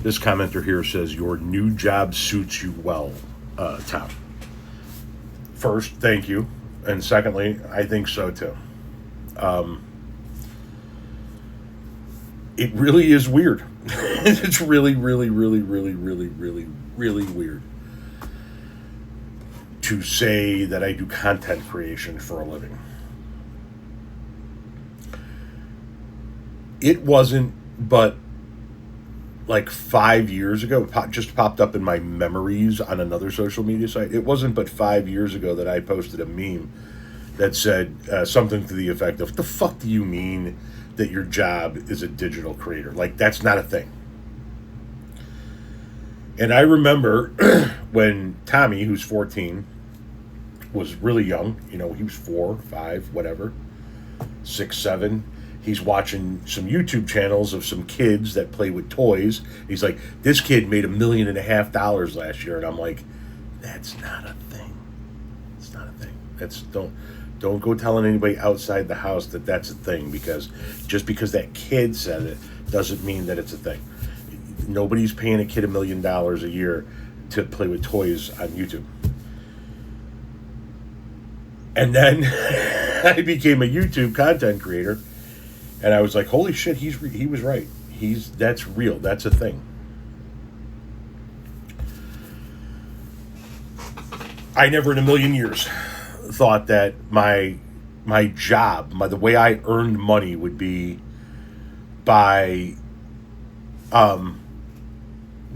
This commenter here says, your new job suits you well, Tom. First, thank you. And secondly, I think so too. It really is weird. It's really, really, really, really, really, really, really weird to say that I do content creation for a living. It wasn't but like 5 years ago, it just popped up in my memories on another social media site. It wasn't but 5 years ago that I posted a meme that said something to the effect of, what the fuck do you mean that your job is a digital creator? Like, that's not a thing. And I remember when Tommy, who's 14, was really young, he was 4, 5, whatever, 6, 7. He's watching some YouTube channels of some kids that play with toys. He's like, this kid made $1.5 million last year. And I'm like, that's not a thing. It's not a thing. Don't go telling anybody outside the house that that's a thing, because just because that kid said it doesn't mean that it's a thing. Nobody's paying a kid $1 million a year to play with toys on YouTube. And then I became a YouTube content creator, and I was like, holy shit, he was right. That's real. That's a thing. I never in a million years thought that my job, the way I earned money would be by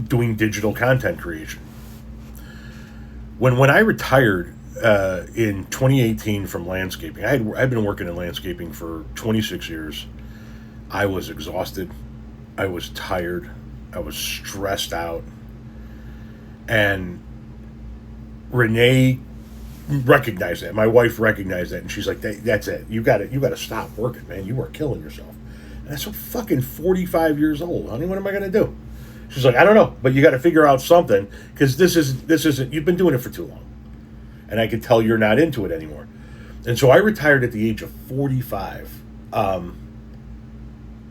doing digital content creation. When I retired in 2018 from landscaping, I'd been working in landscaping for 26 years. I was exhausted. I was tired. I was stressed out. And Renee recognized that. My wife recognized that, and she's like, "That's it. You got to stop working, man. You are killing yourself." And I'm fucking 45 years old, honey. What am I gonna do? She's like, "I don't know, but you got to figure out something, because this isn't. You've been doing it for too long, and I can tell you're not into it anymore." And so I retired at the age of 45,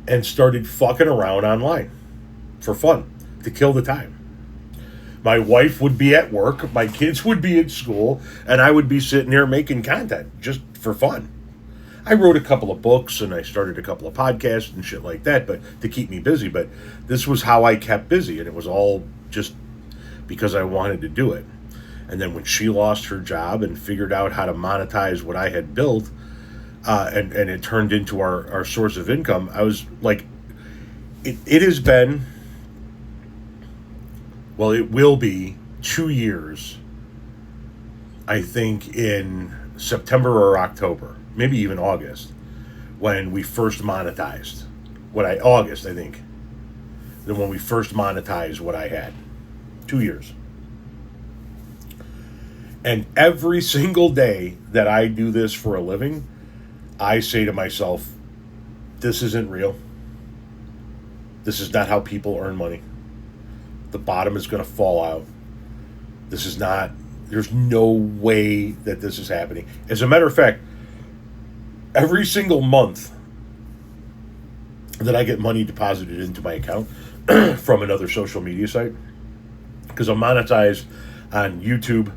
and started fucking around online for fun, to kill the time. My wife would be at work, my kids would be at school, and I would be sitting there making content just for fun. I wrote a couple of books, and I started a couple of podcasts and shit like that, but to keep me busy. But this was how I kept busy, and it was all just because I wanted to do it. And then when she lost her job and figured out how to monetize what I had built, and it turned into our source of income, I was like, it has been, well, it will be 2 years, I think, in September or October, maybe even August, when we first monetized August, I think, then when we first monetized what I had. 2 years. And every single day that I do this for a living, I say to myself, this isn't real. This is not how people earn money. The bottom is going to fall out. There's no way that this is happening. As a matter of fact, every single month that I get money deposited into my account from another social media site, because I'm monetized on YouTube,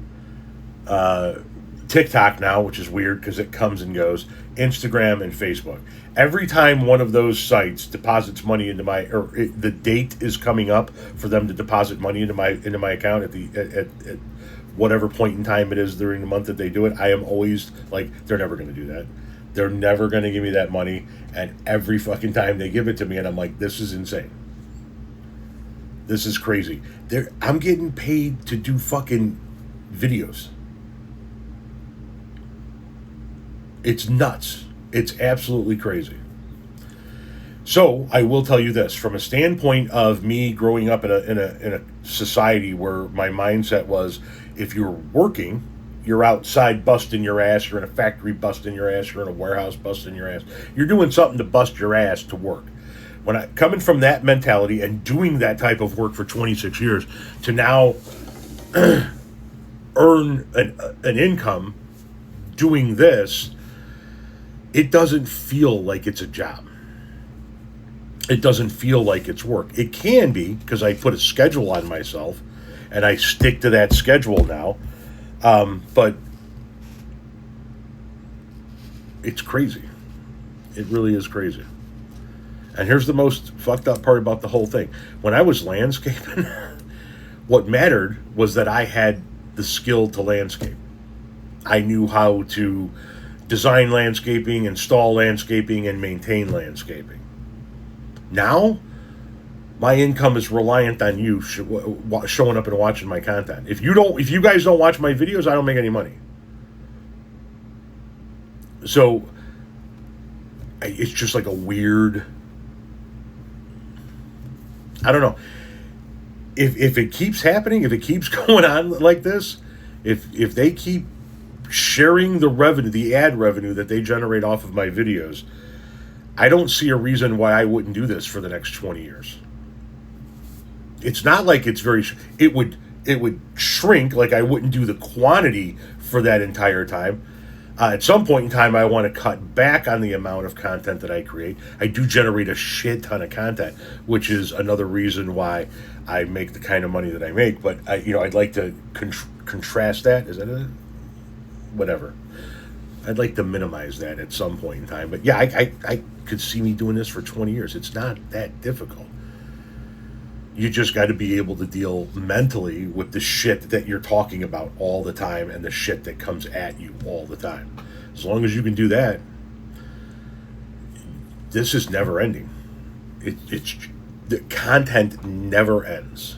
TikTok now, which is weird because it comes and goes, Instagram and Facebook. Every time one of those sites deposits money into the date is coming up for them to deposit money into my account at whatever point in time it is during the month that they do it, I am always like, they're never going to do that. They're never going to give me that money. And every fucking time they give it to me, and I'm like, this is insane. This is crazy. I'm getting paid to do fucking videos. It's nuts. It's absolutely crazy. So I will tell you this, from a standpoint of me growing up in a society where my mindset was, if you're working, you're outside busting your ass, you're in a factory busting your ass, you're in a warehouse busting your ass, you're doing something to bust your ass to work. Coming from that mentality and doing that type of work for 26 years to now earn an income doing this, it doesn't feel like it's a job. it doesn't feel like it's work. It can be because I put a schedule on myself and I stick to that schedule now. But it's crazy. It really is crazy. And here's the most fucked up part about the whole thing. When I was landscaping, what mattered was that I had the skill to landscape. I knew how to design landscaping, install landscaping, and maintain landscaping. Now, my income is reliant on you showing up and watching my content. If you guys don't watch my videos, I don't make any money. So it's just like a weird, I don't know. If it keeps happening, if it keeps going on like this, if they keep sharing the revenue, the ad revenue that they generate off of my videos, I don't see a reason why I wouldn't do this for the next 20 years. It's not like it's it would shrink, like I wouldn't do the quantity for that entire time. At some point in time, I want to cut back on the amount of content that I create. I do generate a shit ton of content, which is another reason why I make the kind of money that I make. But I'd like to contrast that. Is that it? Whatever. I'd like to minimize that at some point in time. But yeah, I could see me doing this for 20 years. It's not that difficult. You just got to be able to deal mentally with the shit that you're talking about all the time and the shit that comes at you all the time. As long as you can do that, this is never ending. It's the content never ends.